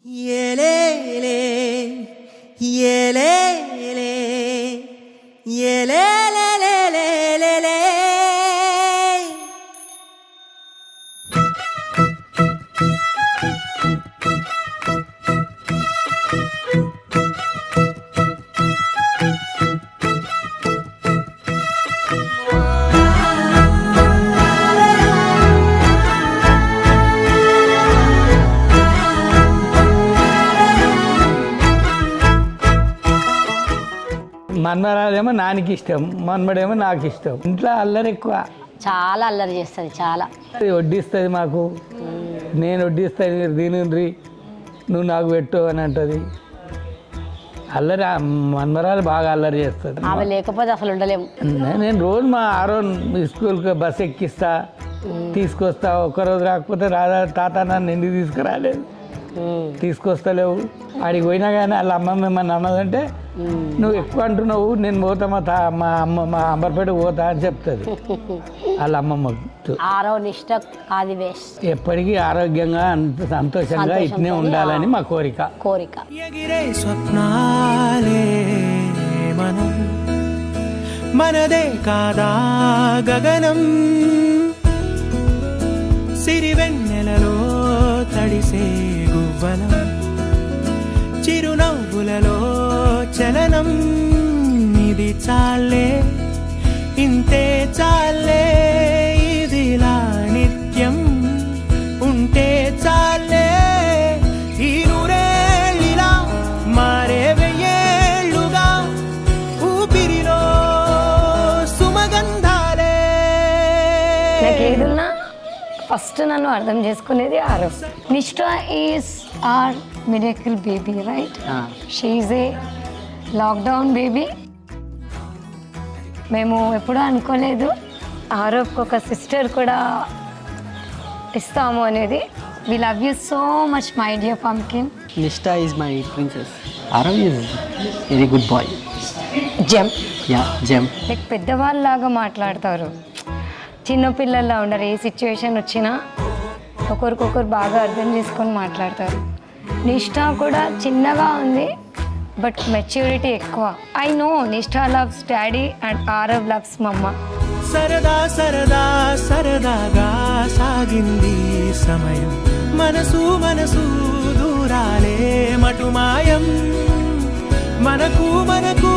ఏలేలే ఏలేలే ఏలేలేలేలేలే మన్మరాలేమో నానికి ఇష్టం, మన్మడేమో నాకు ఇష్టం. ఇంట్లో అల్లరి ఎక్కువ, చాలా అల్లరి చేస్తుంది. చాలా వడ్డిస్తుంది మాకు. నేను వడ్డిస్తాను, మీరు తినుండ్రి, నువ్వు నాకు పెట్టు అని అంటుంది. అల్లరి మన్మరాలు బాగా అల్లరి చేస్తుంది. ఆమె లేకపోతే అసలు ఉండలేము. నేను రోజు మా స్కూల్కి బస్ ఎక్కిస్తా, తీసుకొస్తా. ఒక్కరోజు రాకపోతే రాదా తాత నన్ను ఎందుకు తీసుకురాలేదు, తీసుకొస్తలేవు. ఆడికి పోయినా కానీ వాళ్ళ అమ్మమ్మ ఏమన్నా అన్నదంటే నువ్వు ఎక్కువ అంటున్నావు, నేను పోతా మా అంబర్పేట పోతా అని చెప్తుంది వాళ్ళ అమ్మమ్మ. నిష్ట అది వేస్ట్. ఎప్పటికీ ఆరోగ్యంగా సంతోషంగా ఇట్నే ఉండాలని మా కోరిక. ఎగిరే స్వప్నాలే మనం, మనదే కాదా గగనం, సిరివెన్నెలలో తడిసే గువ్వలం, చిరునవ్వులలో చలనం. ఇది చాలే, ఇంతే చాలే, ఇదిలా నిత్యం ఉంటే చాలే. ఈ నూరేళ్ళిలా మారే వెయ్యేళ్ళుగా ఊపిరిలో సుమగంధాలే. నాకేదున్నా ఫస్ట్ నన్ను అర్థం చేసుకునేది Arav. Nishtha is a miracle baby, right? She is a lockdown baby. మేము ఎప్పుడూ అనుకోలేదు ఆరవ్కి ఒక సిస్టర్ కూడా ఇస్తాము అనేది. We love you so much my dear pumpkin. Nishta is my princess. Arav is very good boy. Gem. Yeah, Gem. Like పెద్దవాళ్ళలాగా మాట్లాడతారు, చిన్నపిల్లల్లా ఉండరు. ఏ సిచ్యువేషన్ వచ్చినా ఒకరికొకరు బాగా అర్థం చేసుకొని మాట్లాడతారు. నిష్ఠా కూడా చిన్నగా ఉంది, బట్ మెచ్యూరిటీ ఎక్కువ. I know Nishtha loves daddy and Arav loves mumma. సరదా సరదా సరదాగా సాగింది సమయం, మనసు మనసు దూరాలే మటుమాయం, మనకు మనకు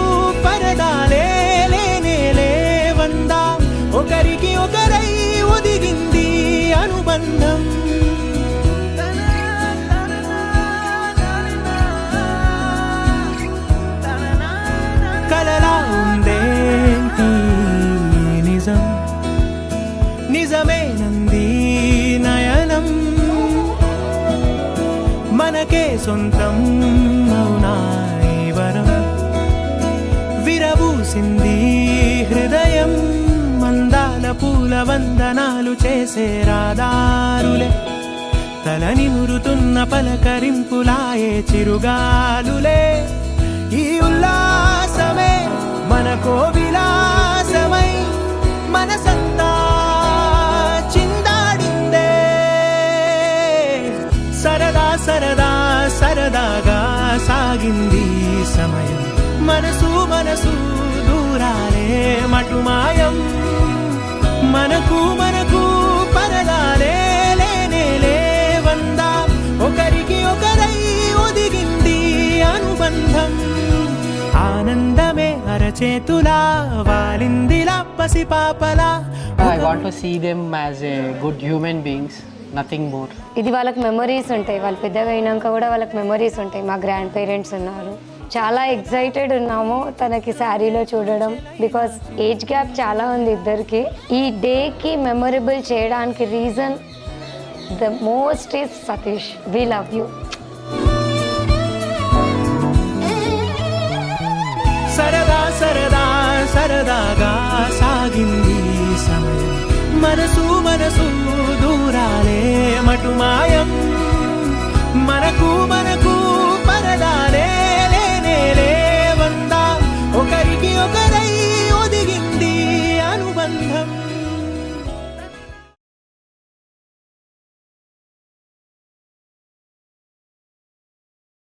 పరదాలే లేనే లేవందా, ఒకరికి ఒకరై ఒదిగింది అనుబంధం. కలలా ఉందేంటి నిజం, నిజమేనంది నయనం, మనకే సొంతం అవునా ఈ వరం. విరబూసింది హృదయం, మందాల పూల వందనాలు చేసే రాదారులే, తల నిమురుతున్న పలకరింపులాయే చిరుగాలులే. ఈ ఉల్లాసమే మనకో విలాసమై మనసంతా చిందాడిందే. సరదా సరదా సరదాగా సాగింది సమయం, మనసు మనసు దూరాలే మటుమాయం, మనకు మనకు పరదాలే లేనే లేవందా, ఒకరికి ఒకరై ఒదిగింది అనుబంధం. ఆనందమే అరచేతులా వాలిందిలా పసిపాపలా. I want to see them as a good human beings, nothing more. ఇది వాళ్ళకి మెమరీస్ ఉంటాయి, వాళ్ళు పెద్దగా అయినాక కూడా వాళ్ళకి మెమరీస్ ఉంటాయి. మా గ్రాండ్ పేరెంట్స్ ఉన్నారు, చాలా ఎక్సైటెడ్ ఉన్నాము తనకి శారీలో చూడడం. బికాస్ ఏజ్ గ్యాప్ చాలా ఉంది ఇద్దరికి. ఈ డేకి మెమొరబుల్ చేయడానికి reason the most is Satish. We love you. సరదా సరదా సరదాగా సాగింది సమయం, మనసు మనసు దూరాలే మటుమాయం, మనకు మనకు